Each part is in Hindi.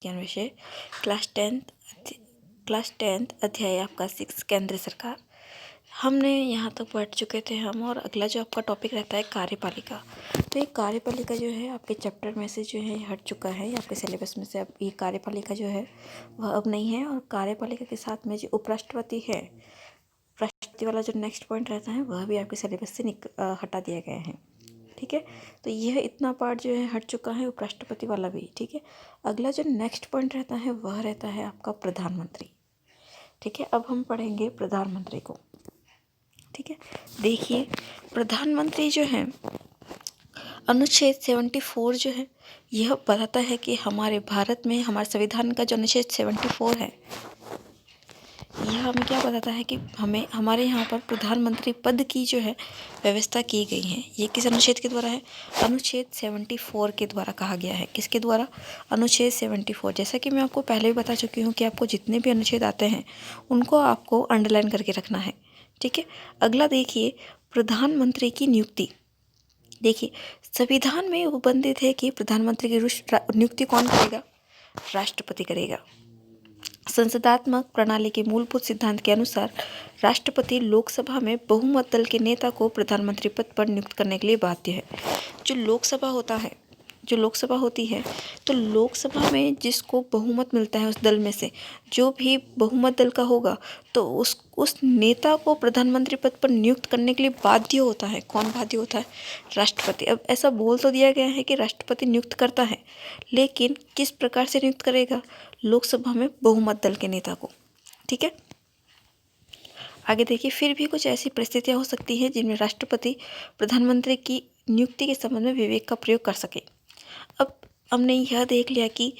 विज्ञान विषय क्लास टेंथ अध्याय आपका 6 केंद्र सरकार। हमने यहाँ तक पढ़ चुके थे हम। और अगला जो आपका टॉपिक रहता है कार्यपालिका। तो ये कार्यपालिका जो है आपके चैप्टर में से जो है हट चुका है, या आपके सिलेबस में से अब ये कार्यपालिका जो है वह अब नहीं है। और कार्यपालिका के साथ में जो उपराष्ट्रपति है, उपराष्ट्रपति वाला जो नेक्स्ट पॉइंट रहता है वह भी आपके सिलेबस से हटा दिया गया है। ठीक है, तो यह इतना पार्ट जो है हट चुका है, उपराष्ट्रपति वाला भी। ठीक है, अगला जो नेक्स्ट पॉइंट रहता है वह रहता है आपका प्रधानमंत्री। ठीक है, अब हम पढ़ेंगे प्रधानमंत्री को। ठीक है, देखिए प्रधानमंत्री जो है अनुच्छेद 74 जो है यह बताता है कि हमारे भारत में हमारे संविधान का जो अनुच्छेद 74 है यह हमें क्या बताता है कि हमें हमारे यहाँ पर प्रधानमंत्री पद की जो है व्यवस्था की गई है। ये किस अनुच्छेद के द्वारा है? अनुच्छेद 74 के द्वारा कहा गया है। किसके द्वारा? अनुच्छेद 74। जैसा कि मैं आपको पहले भी बता चुकी हूँ कि आपको जितने भी अनुच्छेद आते हैं उनको आपको अंडरलाइन करके रखना है। ठीक है, अगला देखिए प्रधानमंत्री की नियुक्ति। देखिए संविधान में वो बंदित है कि प्रधानमंत्री की नियुक्ति कौन करेगा? राष्ट्रपति करेगा। संसदात्मक प्रणाली के मूलभूत सिद्धांत के अनुसार राष्ट्रपति लोकसभा में बहुमत दल के नेता को प्रधानमंत्री पद पर नियुक्त करने के लिए बाध्य है। जो लोकसभा होती है तो लोकसभा में जिसको बहुमत मिलता है उस दल में से जो भी बहुमत दल का होगा तो उस नेता को प्रधानमंत्री पद पर नियुक्त करने के लिए बाध्य होता है। कौन बाध्य होता है? राष्ट्रपति। अब ऐसा बोल तो दिया गया है कि राष्ट्रपति नियुक्त करता है, लेकिन किस प्रकार से नियुक्त करेगा? लोकसभा में बहुमत दल के नेता को। ठीक है, आगे देखिए फिर भी कुछ ऐसी परिस्थितियां हो सकती हैं जिनमें राष्ट्रपति प्रधानमंत्री की नियुक्ति के संबंध में विवेक का प्रयोग कर सके। अब हमने यह देख लिया कि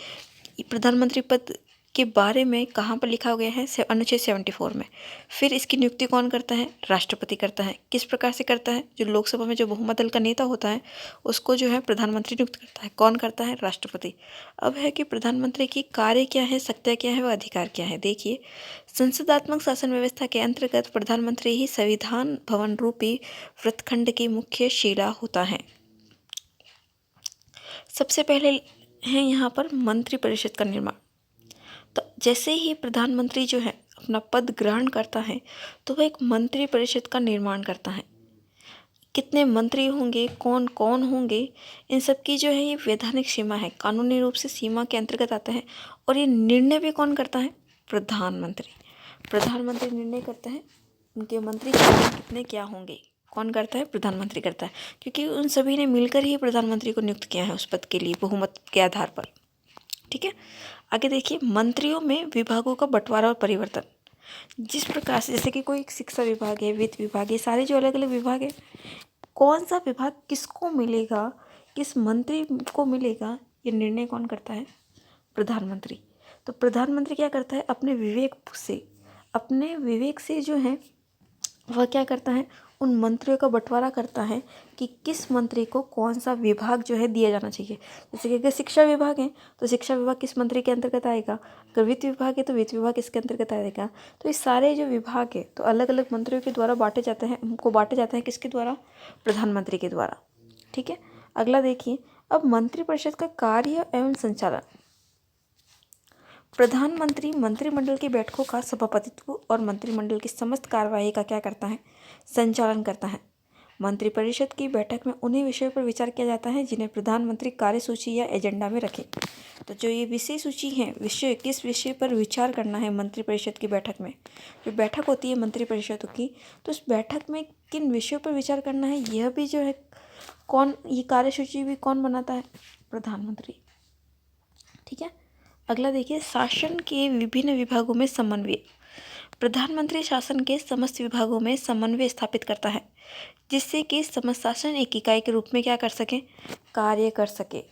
प्रधानमंत्री पद के बारे में कहाँ पर लिखा गया है? अनुच्छेद 74 में। फिर इसकी नियुक्ति कौन करता है? राष्ट्रपति करता है। किस प्रकार से करता है? जो लोकसभा में जो बहुमत दल का नेता होता है उसको जो है प्रधानमंत्री नियुक्त करता है। कौन करता है? राष्ट्रपति। अब है कि प्रधानमंत्री की कार्य क्या है, सत्ता क्या है व अधिकार क्या है। देखिए संसदात्मक शासन व्यवस्था के अंतर्गत प्रधानमंत्री ही संविधान भवन रूपी वृत्तखंड की मुख्य शिला होता है। सबसे पहले है यहाँ पर मंत्रिपरिषद का निर्माण। तो जैसे ही प्रधानमंत्री जो है अपना पद ग्रहण करता है तो वह एक मंत्रिपरिषद का निर्माण करता है। कितने मंत्री होंगे, कौन कौन होंगे, इन सब की जो है ये वैधानिक सीमा है, कानूनी रूप से सीमा के अंतर्गत आता है। और ये निर्णय भी कौन करता है? प्रधानमंत्री निर्णय करता है उनके मंत्री कितने क्या होंगे। कौन करता है? प्रधानमंत्री करता है, क्योंकि उन सभी ने मिलकर ही प्रधानमंत्री को नियुक्त किया है उस पद के लिए बहुमत के आधार पर। ठीक है, आगे देखिए मंत्रियों में विभागों का बंटवारा और परिवर्तन। जिस प्रकार से जैसे कि कोई शिक्षा विभाग है, वित्त विभाग है, सारे जो अलग अलग विभाग है, कौन सा विभाग किसको मिलेगा, किस मंत्री को मिलेगा, ये निर्णय कौन करता है? प्रधानमंत्री। तो प्रधानमंत्री क्या करता है? अपने विवेक से जो है वह क्या करता है? उन मंत्रियों का बंटवारा करता है कि किस मंत्री को कौन सा विभाग जो है दिया जाना चाहिए। जैसे कि अगर शिक्षा विभाग है तो शिक्षा विभाग किस मंत्री के अंतर्गत आएगा, अगर वित्त विभाग है तो वित्त विभाग किसके अंतर्गत आएगा। तो ये सारे जो विभाग है तो अलग अलग मंत्रियों के द्वारा बांटे जाते हैं किसके द्वारा? प्रधानमंत्री के द्वारा। ठीक है, अगला देखिए अब मंत्रिपरिषद का कार्य एवं संचालन। प्रधानमंत्री मंत्रिमंडल की बैठकों का सभापतित्व और मंत्रिमंडल की समस्त कार्यवाही का क्या करता है? संचालन करता है। मंत्रिपरिषद की बैठक में उन्हीं विषयों पर विचार किया जाता है जिन्हें प्रधानमंत्री कार्यसूची या एजेंडा में रखे। तो जो ये विषय सूची है, विषय किस विषय पर विचार करना है मंत्रिपरिषद की बैठक में, जो बैठक होती है मंत्रिपरिषद की, तो उस बैठक में किन विषयों पर विचार करना है यह भी जो है कौन, ये कार्यसूची भी कौन बनाता है? प्रधानमंत्री। ठीक है, अगला देखिए शासन के विभिन्न विभागों में समन्वय। प्रधानमंत्री शासन के समस्त विभागों में समन्वय स्थापित करता है जिससे कि समस्त शासन एक इकाई के रूप में क्या कर सके? कार्य कर सके।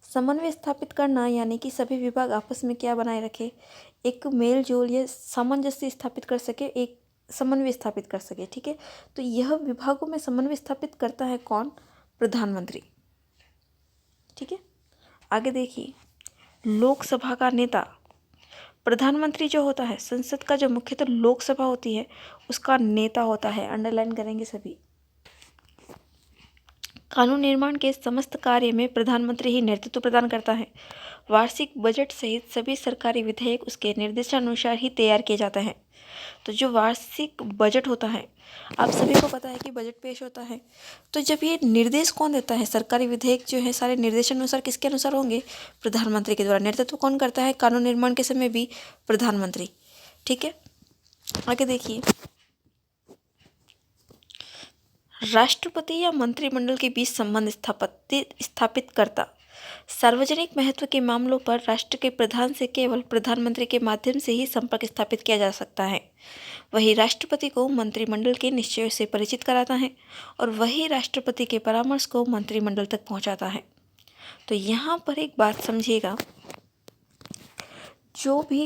समन्वय स्थापित करना यानी कि सभी विभाग आपस में क्या बनाए रखे? एक मेल जोल या सामंजस्य स्थापित कर सके, एक समन्वय स्थापित कर सके। ठीक है, तो यह विभागों में समन्वय स्थापित करता है कौन? प्रधानमंत्री। ठीक है, आगे देखिए लोकसभा का नेता। प्रधानमंत्री जो होता है संसद का जो मुख्यतः लोकसभा होती है उसका नेता होता है। अंडरलाइन करेंगे सभी। कानून निर्माण के समस्त कार्य में प्रधानमंत्री ही नेतृत्व प्रदान करता है। वार्षिक बजट सहित सभी सरकारी विधेयक उसके निर्देशानुसार ही तैयार किए जाते हैं। तो जो वार्षिक बजट होता है, आप सभी को पता है कि बजट पेश होता है, तो जब ये निर्देश कौन देता है, सरकारी विधेयक जो है सारे निर्देशानुसार किसके अनुसार होंगे, प्रधानमंत्री के द्वारा। नेतृत्व कौन करता है कानून निर्माण के समय भी, प्रधानमंत्री। ठीक है, आगे देखिए, राष्ट्रपति या मंत्रिमंडल के बीच संबंध स्थापित करता। सार्वजनिक महत्व के मामलों पर राष्ट्र के प्रधान से केवल प्रधानमंत्री के माध्यम से ही संपर्क स्थापित किया जा सकता है। वही राष्ट्रपति को मंत्रिमंडल के निश्चयों से परिचित कराता है और वही राष्ट्रपति के परामर्श को मंत्रिमंडल तक पहुंचाता है। तो यहाँ पर एक बात समझिएगा, जो भी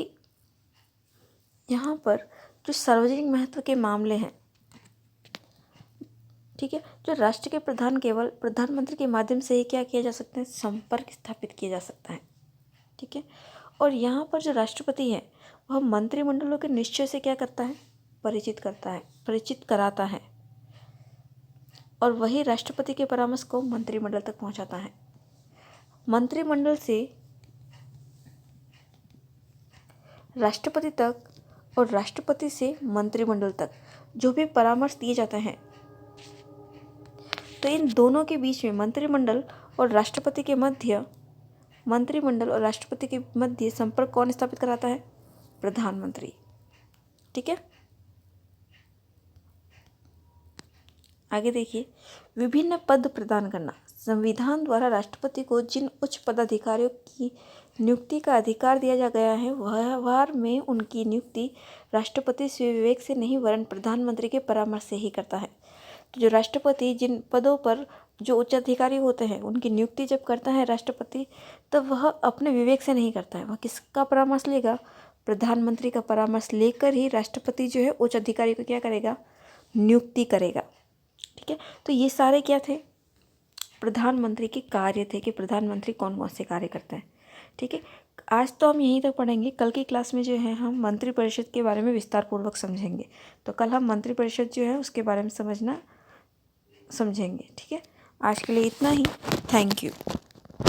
यहाँ पर जो सार्वजनिक महत्व के मामले हैं, ठीक है, जो राष्ट्र के प्रधान केवल प्रधानमंत्री के माध्यम से ही क्या किया जा सकता है, संपर्क स्थापित किया जा सकता है। ठीक है, और यहाँ पर जो राष्ट्रपति है वह मंत्रिमंडलों के निश्चय से क्या करता है, परिचित करता है, परिचित कराता है, और वही राष्ट्रपति के परामर्श को मंत्रिमंडल तक पहुँचाता है। मंत्रिमंडल से राष्ट्रपति तक और राष्ट्रपति से मंत्रिमंडल तक जो भी परामर्श दिए जाते हैं, तो इन दोनों के बीच में मंत्रिमंडल और राष्ट्रपति के मध्य संपर्क कौन स्थापित कराता है, प्रधानमंत्री। ठीक है, आगे देखिए, विभिन्न पद प्रदान करना। संविधान द्वारा राष्ट्रपति को जिन उच्च पदाधिकारियों की नियुक्ति का अधिकार दिया गया है, व्यवहार में उनकी नियुक्ति राष्ट्रपति स्व विवेक से नहीं वरन प्रधानमंत्री के परामर्श से ही करता है। तो जो राष्ट्रपति जिन पदों पर जो उच्च अधिकारी होते हैं उनकी नियुक्ति जब करता है राष्ट्रपति, तब वह अपने विवेक से नहीं करता है, वह किसका परामर्श लेगा, प्रधानमंत्री का परामर्श लेकर ही राष्ट्रपति जो है उच्च अधिकारी को क्या करेगा, नियुक्ति करेगा। ठीक है, तो ये सारे क्या थे, प्रधानमंत्री के कार्य थे कि प्रधानमंत्री कौन कौन से कार्य करते हैं। ठीक है, आज तो हम यहीं तक पढ़ेंगे, कल की क्लास में जो है हम मंत्रिपरिषद के बारे में विस्तार पूर्वक समझेंगे। तो कल हम मंत्रिपरिषद जो है उसके बारे में समझेंगे। ठीक है, आज के लिए इतना ही। Thank you.